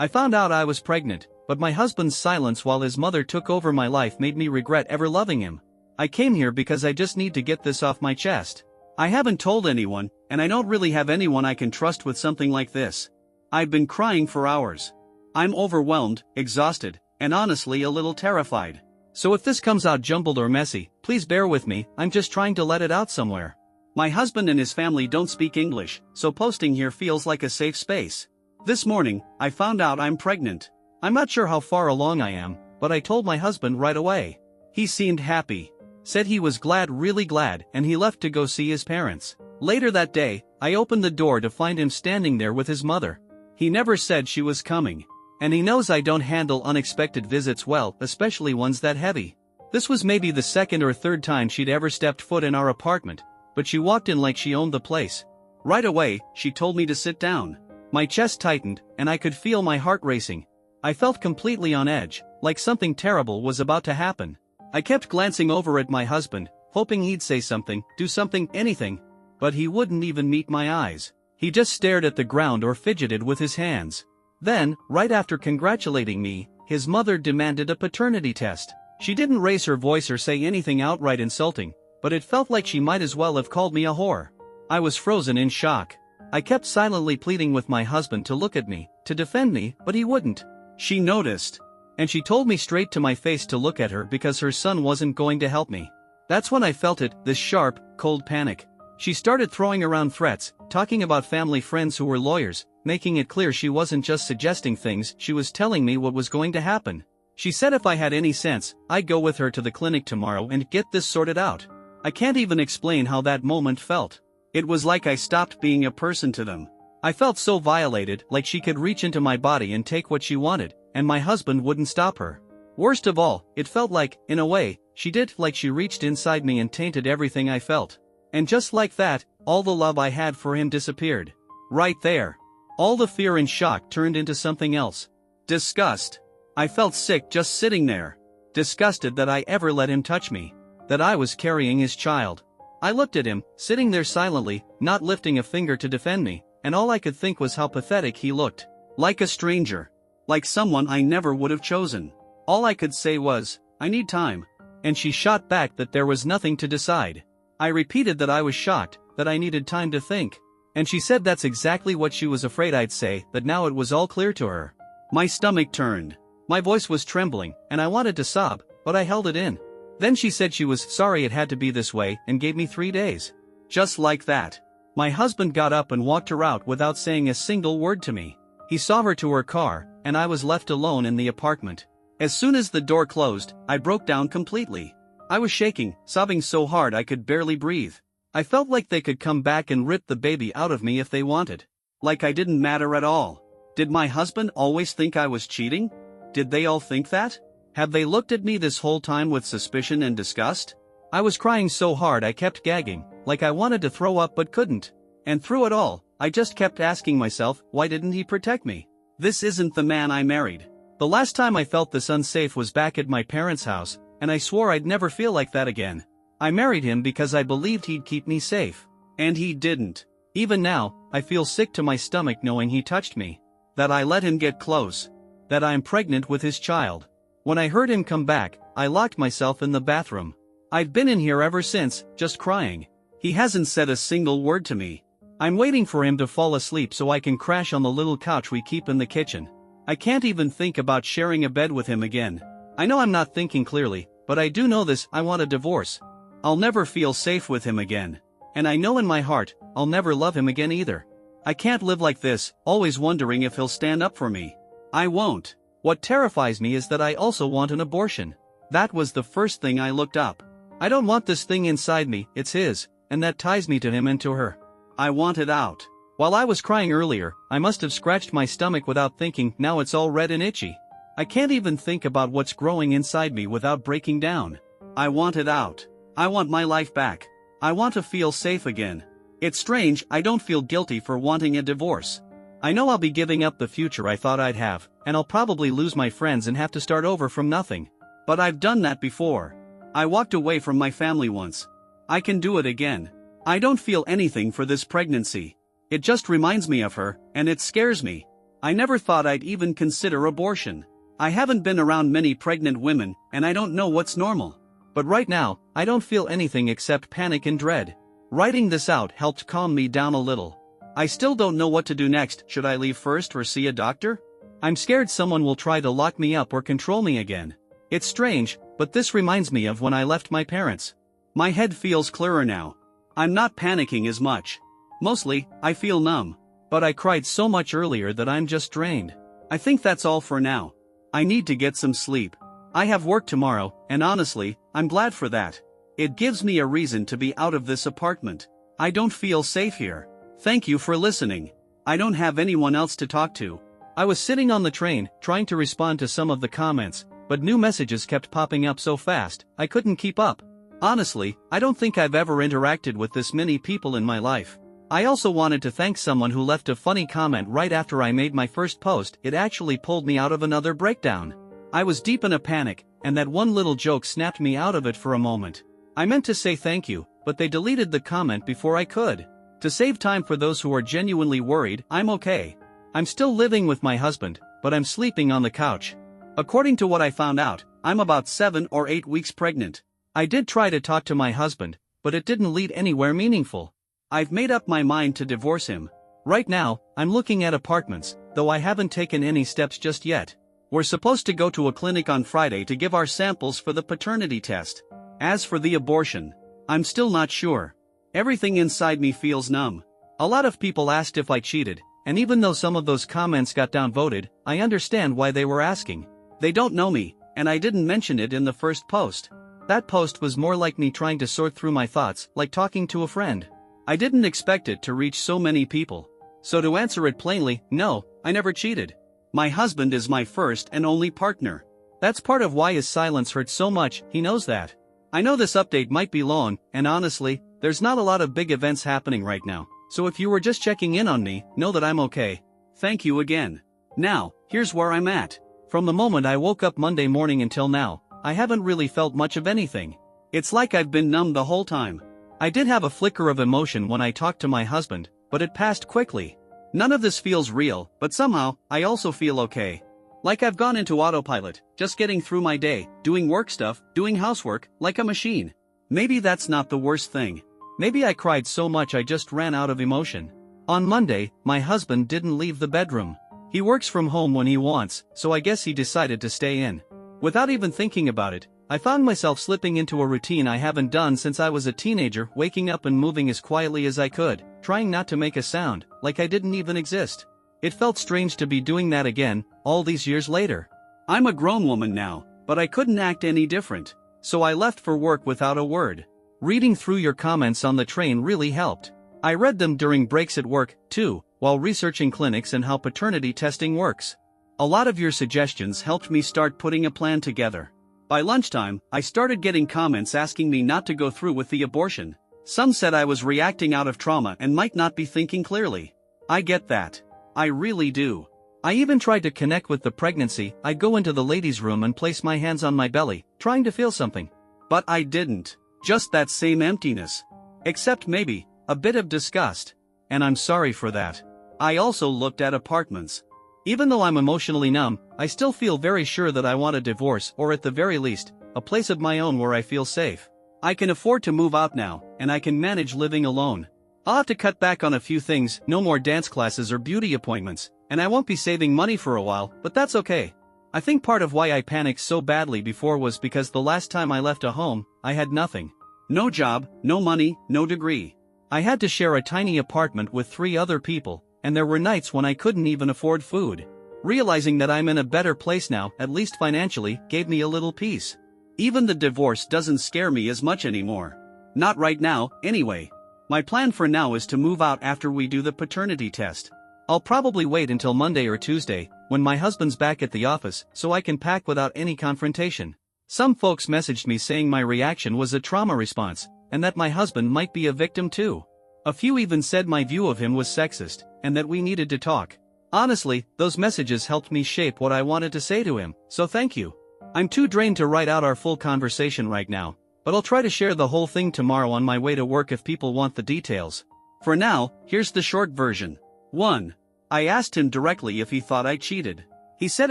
I found out I was pregnant, but my husband's silence while his mother took over my life made me regret ever loving him. I came here because I just need to get this off my chest. I haven't told anyone, and I don't really have anyone I can trust with something like this. I've been crying for hours. I'm overwhelmed, exhausted, and honestly a little terrified. So if this comes out jumbled or messy, please bear with me, I'm just trying to let it out somewhere. My husband and his family don't speak English, so posting here feels like a safe space. This morning, I found out I'm pregnant. I'm not sure how far along I am, but I told my husband right away. He seemed happy. Said he was glad, really glad, and he left to go see his parents. Later that day, I opened the door to find him standing there with his mother. He never said she was coming. And he knows I don't handle unexpected visits well, especially ones that heavy. This was maybe the second or third time she'd ever stepped foot in our apartment, but she walked in like she owned the place. Right away, she told me to sit down. My chest tightened, and I could feel my heart racing. I felt completely on edge, like something terrible was about to happen. I kept glancing over at my husband, hoping he'd say something, do something, anything. But he wouldn't even meet my eyes. He just stared at the ground or fidgeted with his hands. Then, right after congratulating me, his mother demanded a paternity test. She didn't raise her voice or say anything outright insulting, but it felt like she might as well have called me a whore. I was frozen in shock. I kept silently pleading with my husband to look at me, to defend me, but he wouldn't. She noticed. And she told me straight to my face to look at her because her son wasn't going to help me. That's when I felt it, this sharp, cold panic. She started throwing around threats, talking about family friends who were lawyers, making it clear she wasn't just suggesting things, she was telling me what was going to happen. She said if I had any sense, I'd go with her to the clinic tomorrow and get this sorted out. I can't even explain how that moment felt. It was like I stopped being a person to them. I felt so violated, like she could reach into my body and take what she wanted, and my husband wouldn't stop her. Worst of all, it felt like, in a way, she did, like she reached inside me and tainted everything I felt. And just like that, all the love I had for him disappeared. Right there. All the fear and shock turned into something else. Disgust. I felt sick just sitting there. Disgusted that I ever let him touch me. That I was carrying his child. I looked at him, sitting there silently, not lifting a finger to defend me, and all I could think was how pathetic he looked. Like a stranger. Like someone I never would have chosen. All I could say was, I need time. And she shot back that there was nothing to decide. I repeated that I was shocked, that I needed time to think. And she said that's exactly what she was afraid I'd say, that now it was all clear to her. My stomach turned. My voice was trembling, and I wanted to sob, but I held it in. Then she said she was sorry it had to be this way and gave me 3 days. Just like that. My husband got up and walked her out without saying a single word to me. He saw her to her car, and I was left alone in the apartment. As soon as the door closed, I broke down completely. I was shaking, sobbing so hard I could barely breathe. I felt like they could come back and rip the baby out of me if they wanted. Like I didn't matter at all. Did my husband always think I was cheating? Did they all think that? Have they looked at me this whole time with suspicion and disgust? I was crying so hard I kept gagging, like I wanted to throw up but couldn't. And through it all, I just kept asking myself, why didn't he protect me? This isn't the man I married. The last time I felt this unsafe was back at my parents' house, and I swore I'd never feel like that again. I married him because I believed he'd keep me safe. And he didn't. Even now, I feel sick to my stomach knowing he touched me. That I let him get close. That I'm pregnant with his child. When I heard him come back, I locked myself in the bathroom. I've been in here ever since, just crying. He hasn't said a single word to me. I'm waiting for him to fall asleep so I can crash on the little couch we keep in the kitchen. I can't even think about sharing a bed with him again. I know I'm not thinking clearly, but I do know this, I want a divorce. I'll never feel safe with him again. And I know in my heart, I'll never love him again either. I can't live like this, always wondering if he'll stand up for me. I won't. What terrifies me is that I also want an abortion. That was the first thing I looked up. I don't want this thing inside me, it's his, and that ties me to him and to her. I want it out. While I was crying earlier, I must have scratched my stomach without thinking, now it's all red and itchy. I can't even think about what's growing inside me without breaking down. I want it out. I want my life back. I want to feel safe again. It's strange, I don't feel guilty for wanting a divorce. I know I'll be giving up the future I thought I'd have, and I'll probably lose my friends and have to start over from nothing. But I've done that before. I walked away from my family once. I can do it again. I don't feel anything for this pregnancy. It just reminds me of her, and it scares me. I never thought I'd even consider abortion. I haven't been around many pregnant women, and I don't know what's normal. But right now, I don't feel anything except panic and dread. Writing this out helped calm me down a little. I still don't know what to do next. Should I leave first or see a doctor? I'm scared someone will try to lock me up or control me again. It's strange, but this reminds me of when I left my parents. My head feels clearer now. I'm not panicking as much. Mostly, I feel numb. But I cried so much earlier that I'm just drained. I think that's all for now. I need to get some sleep. I have work tomorrow, and honestly, I'm glad for that. It gives me a reason to be out of this apartment. I don't feel safe here. Thank you for listening. I don't have anyone else to talk to. I was sitting on the train, trying to respond to some of the comments, but new messages kept popping up so fast, I couldn't keep up. Honestly, I don't think I've ever interacted with this many people in my life. I also wanted to thank someone who left a funny comment right after I made my first post. It actually pulled me out of another breakdown. I was deep in a panic, and that one little joke snapped me out of it for a moment. I meant to say thank you, but they deleted the comment before I could. To save time for those who are genuinely worried, I'm okay. I'm still living with my husband, but I'm sleeping on the couch. According to what I found out, I'm about 7 or 8 weeks pregnant. I did try to talk to my husband, but it didn't lead anywhere meaningful. I've made up my mind to divorce him. Right now, I'm looking at apartments, though I haven't taken any steps just yet. We're supposed to go to a clinic on Friday to give our samples for the paternity test. As for the abortion, I'm still not sure. Everything inside me feels numb. A lot of people asked if I cheated, and even though some of those comments got downvoted, I understand why they were asking. They don't know me, and I didn't mention it in the first post. That post was more like me trying to sort through my thoughts, like talking to a friend. I didn't expect it to reach so many people. So to answer it plainly, no, I never cheated. My husband is my first and only partner. That's part of why his silence hurt so much. He knows that. I know this update might be long, and honestly, there's not a lot of big events happening right now, so if you were just checking in on me, know that I'm okay. Thank you again. Now, here's where I'm at. From the moment I woke up Monday morning until now, I haven't really felt much of anything. It's like I've been numb the whole time. I did have a flicker of emotion when I talked to my husband, but it passed quickly. None of this feels real, but somehow, I also feel okay. Like I've gone into autopilot, just getting through my day, doing work stuff, doing housework, like a machine. Maybe that's not the worst thing. Maybe I cried so much I just ran out of emotion. On Monday, my husband didn't leave the bedroom. He works from home when he wants, so I guess he decided to stay in. Without even thinking about it, I found myself slipping into a routine I haven't done since I was a teenager, waking up and moving as quietly as I could, trying not to make a sound, like I didn't even exist. It felt strange to be doing that again, all these years later. I'm a grown woman now, but I couldn't act any different, so I left for work without a word. Reading through your comments on the train really helped. I read them during breaks at work, too, while researching clinics and how paternity testing works. A lot of your suggestions helped me start putting a plan together. By lunchtime, I started getting comments asking me not to go through with the abortion. Some said I was reacting out of trauma and might not be thinking clearly. I get that. I really do. I even tried to connect with the pregnancy. I'd go into the ladies' room and place my hands on my belly, trying to feel something. But I didn't. Just that same emptiness. Except maybe a bit of disgust. And I'm sorry for that. I also looked at apartments. Even though I'm emotionally numb, I still feel very sure that I want a divorce, or at the very least, a place of my own where I feel safe. I can afford to move out now, and I can manage living alone. I'll have to cut back on a few things, no more dance classes or beauty appointments, and I won't be saving money for a while, but that's okay. I think part of why I panicked so badly before was because the last time I left a home, I had nothing. No job, no money, no degree. I had to share a tiny apartment with 3 other people, and there were nights when I couldn't even afford food. Realizing that I'm in a better place now, at least financially, gave me a little peace. Even the divorce doesn't scare me as much anymore. Not right now, anyway. My plan for now is to move out after we do the paternity test. I'll probably wait until Monday or Tuesday, when my husband's back at the office, so I can pack without any confrontation. Some folks messaged me saying my reaction was a trauma response, and that my husband might be a victim too. A few even said my view of him was sexist, and that we needed to talk. Honestly, those messages helped me shape what I wanted to say to him, so thank you. I'm too drained to write out our full conversation right now, but I'll try to share the whole thing tomorrow on my way to work if people want the details. For now, here's the short version. 1. I asked him directly if he thought I cheated. He said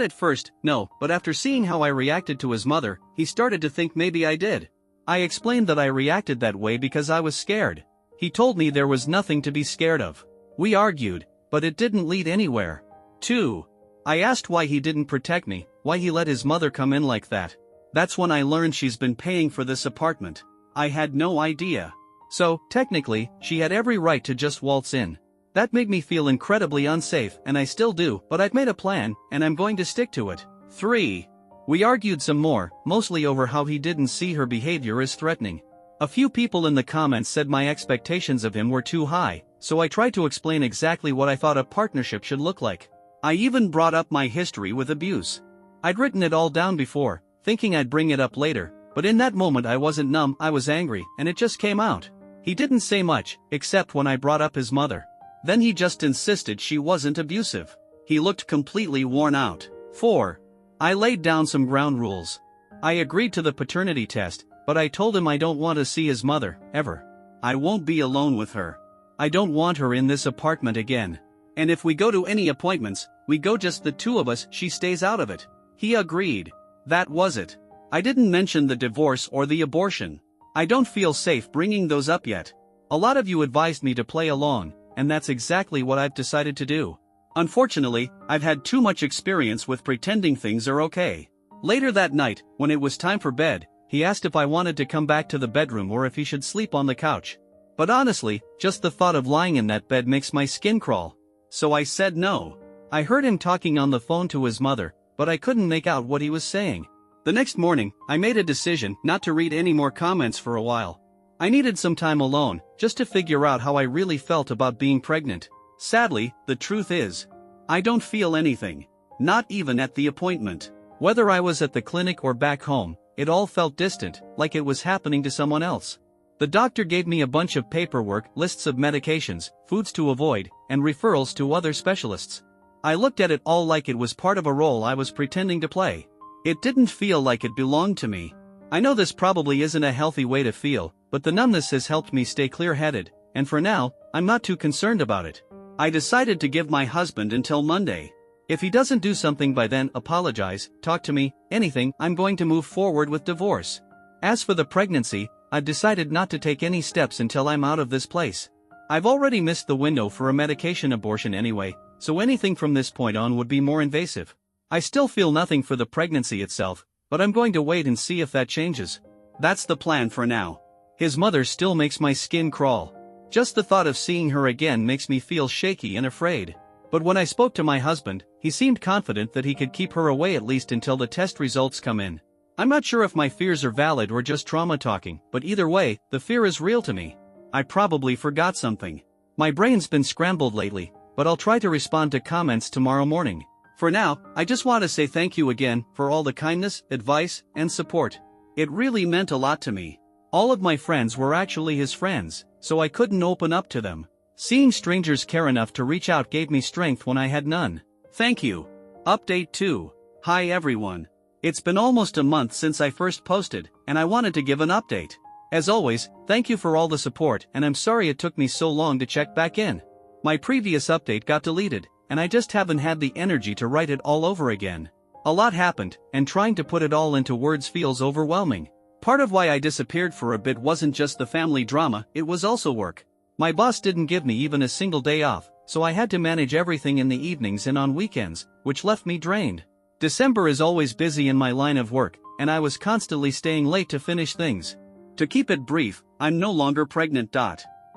at first, no, but after seeing how I reacted to his mother, he started to think maybe I did. I explained that I reacted that way because I was scared. He told me there was nothing to be scared of. We argued, but it didn't lead anywhere. 2. I asked why he didn't protect me, why he let his mother come in like that. That's when I learned she's been paying for this apartment. I had no idea. So, technically, she had every right to just waltz in. That made me feel incredibly unsafe, and I still do, but I've made a plan, and I'm going to stick to it. 3. We argued some more, mostly over how he didn't see her behavior as threatening. A few people in the comments said my expectations of him were too high, so I tried to explain exactly what I thought a partnership should look like. I even brought up my history with abuse. I'd written it all down before, thinking I'd bring it up later, but in that moment I wasn't numb, I was angry, and it just came out. He didn't say much, except when I brought up his mother. Then he just insisted she wasn't abusive. He looked completely worn out. 4. I laid down some ground rules. I agreed to the paternity test, but I told him I don't want to see his mother, ever. I won't be alone with her. I don't want her in this apartment again. And if we go to any appointments, we go just the two of us, she stays out of it. He agreed. That was it. I didn't mention the divorce or the abortion. I don't feel safe bringing those up yet. A lot of you advised me to play along, and that's exactly what I've decided to do. Unfortunately, I've had too much experience with pretending things are okay. Later that night, when it was time for bed, he asked if I wanted to come back to the bedroom or if he should sleep on the couch. But honestly, just the thought of lying in that bed makes my skin crawl. So I said no. I heard him talking on the phone to his mother, but I couldn't make out what he was saying. The next morning, I made a decision not to read any more comments for a while. I needed some time alone, just to figure out how I really felt about being pregnant. Sadly, the truth is, I don't feel anything. Not even at the appointment. Whether I was at the clinic or back home, it all felt distant, like it was happening to someone else. The doctor gave me a bunch of paperwork, lists of medications, foods to avoid, and referrals to other specialists. I looked at it all like it was part of a role I was pretending to play. It didn't feel like it belonged to me. I know this probably isn't a healthy way to feel, but the numbness has helped me stay clear-headed, and for now, I'm not too concerned about it. I decided to give my husband until Monday. If he doesn't do something by then, apologize, talk to me, anything, I'm going to move forward with divorce. As for the pregnancy, I've decided not to take any steps until I'm out of this place. I've already missed the window for a medication abortion anyway, so anything from this point on would be more invasive. I still feel nothing for the pregnancy itself, but I'm going to wait and see if that changes. That's the plan for now. His mother still makes my skin crawl. Just the thought of seeing her again makes me feel shaky and afraid. But when I spoke to my husband, he seemed confident that he could keep her away at least until the test results come in. I'm not sure if my fears are valid or just trauma talking, but either way, the fear is real to me. I probably forgot something. My brain's been scrambled lately, but I'll try to respond to comments tomorrow morning. For now, I just want to say thank you again for all the kindness, advice, and support. It really meant a lot to me. All of my friends were actually his friends, so I couldn't open up to them. Seeing strangers care enough to reach out gave me strength when I had none. Thank you. Update 2. Hi everyone. It's been almost a month since I first posted, and I wanted to give an update. As always, thank you for all the support, and I'm sorry it took me so long to check back in. My previous update got deleted, and I just haven't had the energy to write it all over again. A lot happened, and trying to put it all into words feels overwhelming. Part of why I disappeared for a bit wasn't just the family drama, it was also work. My boss didn't give me even a single day off, so I had to manage everything in the evenings and on weekends, which left me drained. December is always busy in my line of work, and I was constantly staying late to finish things. To keep it brief, I'm no longer pregnant.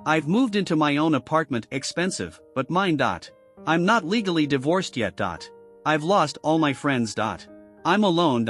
I've moved into my own apartment, expensive, but mine. I'm not legally divorced yet. I've lost all my friends. I'm alone.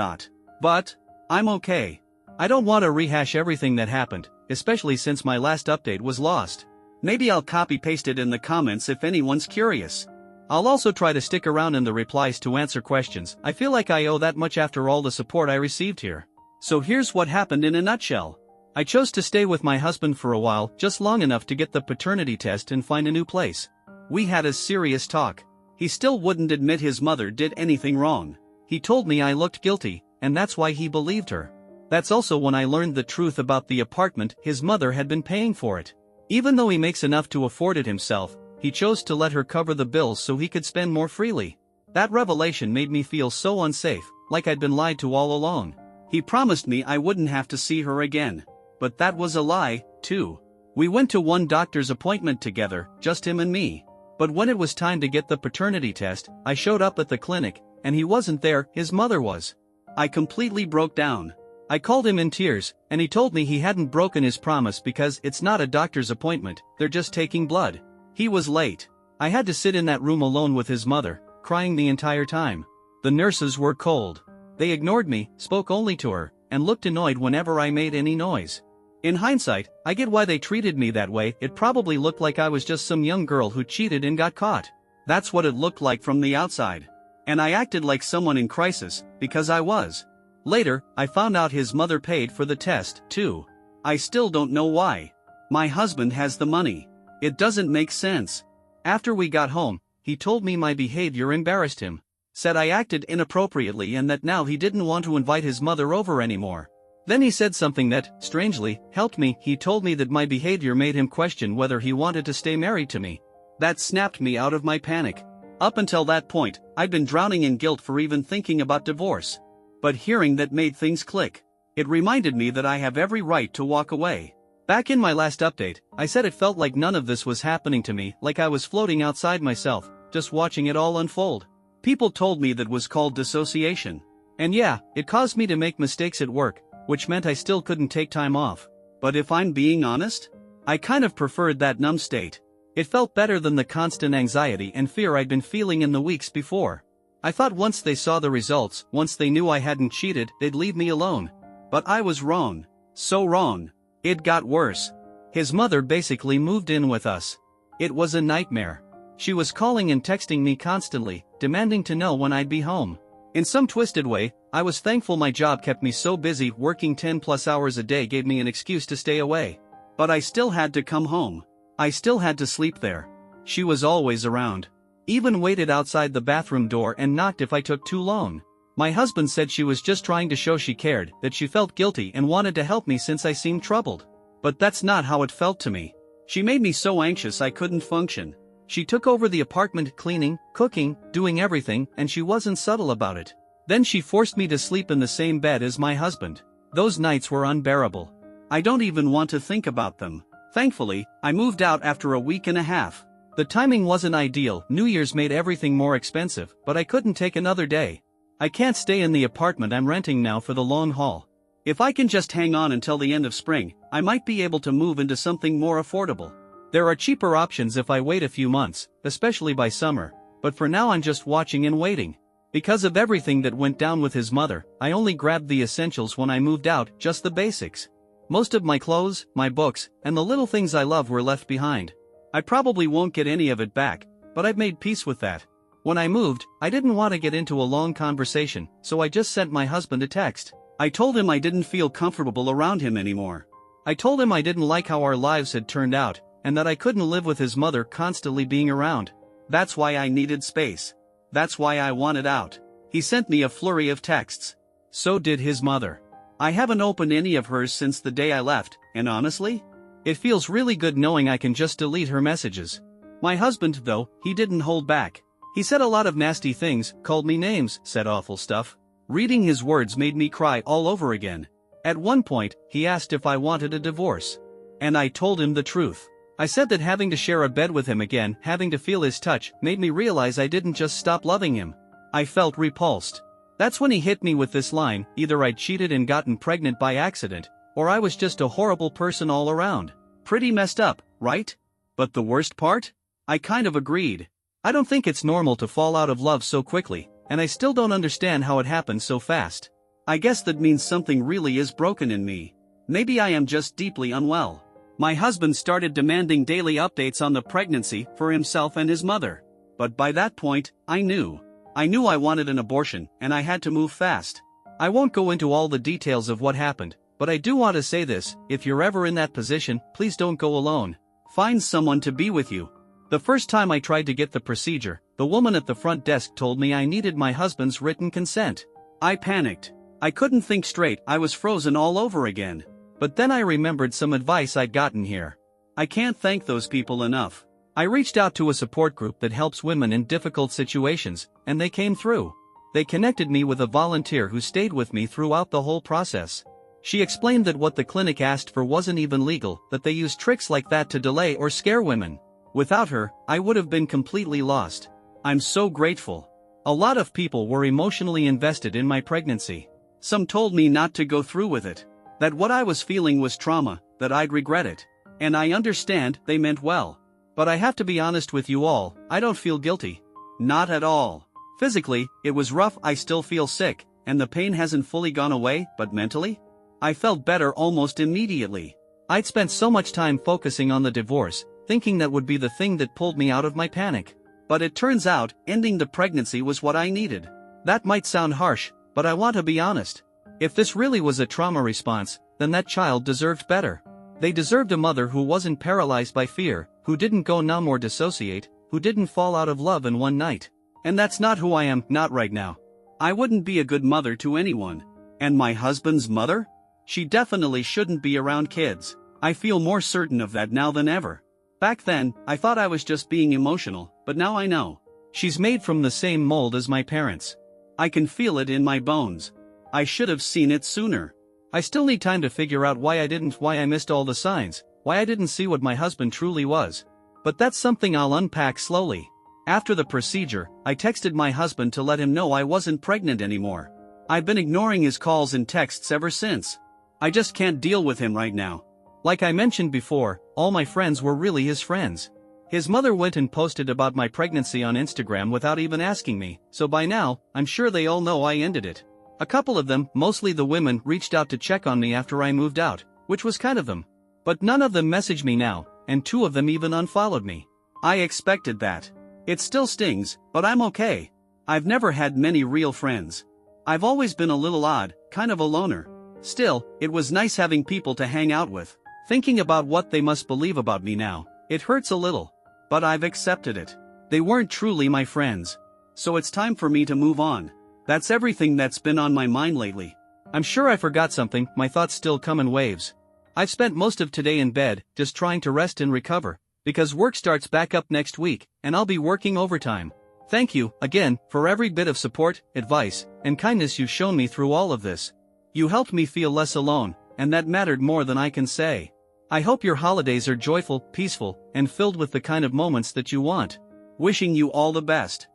But I'm okay. I don't want to rehash everything that happened, especially since my last update was lost. Maybe I'll copy-paste it in the comments if anyone's curious. I'll also try to stick around in the replies to answer questions. I feel like I owe that much after all the support I received here. So here's what happened in a nutshell. I chose to stay with my husband for a while, just long enough to get the paternity test and find a new place. We had a serious talk. He still wouldn't admit his mother did anything wrong. He told me I looked guilty, and that's why he believed her. That's also when I learned the truth about the apartment. His mother had been paying for it. Even though he makes enough to afford it himself, he chose to let her cover the bills so he could spend more freely. That revelation made me feel so unsafe, like I'd been lied to all along. He promised me I wouldn't have to see her again. But that was a lie, too. We went to one doctor's appointment together, just him and me. But when it was time to get the paternity test, I showed up at the clinic, and he wasn't there, his mother was. I completely broke down. I called him in tears, and he told me he hadn't broken his promise because it's not a doctor's appointment, they're just taking blood. He was late. I had to sit in that room alone with his mother, crying the entire time. The nurses were cold. They ignored me, spoke only to her, and looked annoyed whenever I made any noise. In hindsight, I get why they treated me that way. It probably looked like I was just some young girl who cheated and got caught. That's what it looked like from the outside. And I acted like someone in crisis, because I was. Later, I found out his mother paid for the test, too. I still don't know why. My husband has the money. It doesn't make sense. After we got home, he told me my behavior embarrassed him. Said I acted inappropriately and that now he didn't want to invite his mother over anymore. Then he said something that, strangely, helped me. He told me that my behavior made him question whether he wanted to stay married to me. That snapped me out of my panic. Up until that point, I'd been drowning in guilt for even thinking about divorce. But hearing that made things click. It reminded me that I have every right to walk away. Back in my last update, I said it felt like none of this was happening to me, like I was floating outside myself, just watching it all unfold. People told me that was called dissociation. And yeah, it caused me to make mistakes at work, which meant I still couldn't take time off. But if I'm being honest, I kind of preferred that numb state. It felt better than the constant anxiety and fear I'd been feeling in the weeks before. I thought once they saw the results, once they knew I hadn't cheated, they'd leave me alone. But I was wrong. So wrong. It got worse. His mother basically moved in with us. It was a nightmare. She was calling and texting me constantly, demanding to know when I'd be home. In some twisted way, I was thankful my job kept me so busy. Working 10+ hours a day gave me an excuse to stay away. But I still had to come home. I still had to sleep there. She was always around. Even waited outside the bathroom door and knocked if I took too long. My husband said she was just trying to show she cared, that she felt guilty and wanted to help me since I seemed troubled. But that's not how it felt to me. She made me so anxious I couldn't function. She took over the apartment, cleaning, cooking, doing everything, and she wasn't subtle about it. Then she forced me to sleep in the same bed as my husband. Those nights were unbearable. I don't even want to think about them. Thankfully, I moved out after a week and a half. The timing wasn't ideal. New Year's made everything more expensive, but I couldn't take another day. I can't stay in the apartment I'm renting now for the long haul. If I can just hang on until the end of spring, I might be able to move into something more affordable. There are cheaper options if I wait a few months, especially by summer, but for now I'm just watching and waiting. Because of everything that went down with his mother, I only grabbed the essentials when I moved out, just the basics. Most of my clothes, my books, and the little things I love were left behind. I probably won't get any of it back, but I've made peace with that. When I moved, I didn't want to get into a long conversation, so I just sent my husband a text. I told him I didn't feel comfortable around him anymore. I told him I didn't like how our lives had turned out, and that I couldn't live with his mother constantly being around. That's why I needed space. That's why I wanted out. He sent me a flurry of texts. So did his mother. I haven't opened any of hers since the day I left, and honestly, it feels really good knowing I can just delete her messages. My husband, though, he didn't hold back. He said a lot of nasty things, called me names, said awful stuff. Reading his words made me cry all over again. At one point, he asked if I wanted a divorce. And I told him the truth. I said that having to share a bed with him again, having to feel his touch, made me realize I didn't just stop loving him. I felt repulsed. That's when he hit me with this line: either I'd cheated and gotten pregnant by accident, or I was just a horrible person all around. Pretty messed up, right? But the worst part? I kind of agreed. I don't think it's normal to fall out of love so quickly, and I still don't understand how it happened so fast. I guess that means something really is broken in me. Maybe I am just deeply unwell. My husband started demanding daily updates on the pregnancy for himself and his mother. But by that point, I knew I wanted an abortion, and I had to move fast. I won't go into all the details of what happened, but I do want to say this: if you're ever in that position, please don't go alone. Find someone to be with you. The first time I tried to get the procedure, the woman at the front desk told me I needed my husband's written consent. I panicked. I couldn't think straight. I was frozen all over again. But then I remembered some advice I'd gotten here. I can't thank those people enough. I reached out to a support group that helps women in difficult situations, and they came through. They connected me with a volunteer who stayed with me throughout the whole process. She explained that what the clinic asked for wasn't even legal, that they use tricks like that to delay or scare women. Without her, I would have been completely lost. I'm so grateful. A lot of people were emotionally invested in my pregnancy. Some told me not to go through with it. That what I was feeling was trauma, that I'd regret it. And I understand, they meant well. But I have to be honest with you all, I don't feel guilty. Not at all. Physically, it was rough, I still feel sick, and the pain hasn't fully gone away, but mentally? I felt better almost immediately. I'd spent so much time focusing on the divorce, thinking that would be the thing that pulled me out of my panic. But it turns out, ending the pregnancy was what I needed. That might sound harsh, but I want to be honest. If this really was a trauma response, then that child deserved better. They deserved a mother who wasn't paralyzed by fear, who didn't go numb or dissociate, who didn't fall out of love in one night. And that's not who I am, not right now. I wouldn't be a good mother to anyone. And my husband's mother? She definitely shouldn't be around kids. I feel more certain of that now than ever. Back then, I thought I was just being emotional, but now I know. She's made from the same mold as my parents. I can feel it in my bones. I should have seen it sooner. I still need time to figure out why I missed all the signs, why I didn't see what my husband truly was. But that's something I'll unpack slowly. After the procedure, I texted my husband to let him know I wasn't pregnant anymore. I've been ignoring his calls and texts ever since. I just can't deal with him right now. Like I mentioned before, all my friends were really his friends. His mother went and posted about my pregnancy on Instagram without even asking me, so by now, I'm sure they all know I ended it. A couple of them, mostly the women, reached out to check on me after I moved out, which was kind of them. But none of them message me now, and 2 of them even unfollowed me. I expected that. It still stings, but I'm okay. I've never had many real friends. I've always been a little odd, kind of a loner. Still, it was nice having people to hang out with. Thinking about what they must believe about me now, it hurts a little. But I've accepted it. They weren't truly my friends. So it's time for me to move on. That's everything that's been on my mind lately. I'm sure I forgot something, my thoughts still come in waves. I've spent most of today in bed, just trying to rest and recover, because work starts back up next week, and I'll be working overtime. Thank you, again, for every bit of support, advice, and kindness you've shown me through all of this. You helped me feel less alone, and that mattered more than I can say. I hope your holidays are joyful, peaceful, and filled with the kind of moments that you want. Wishing you all the best.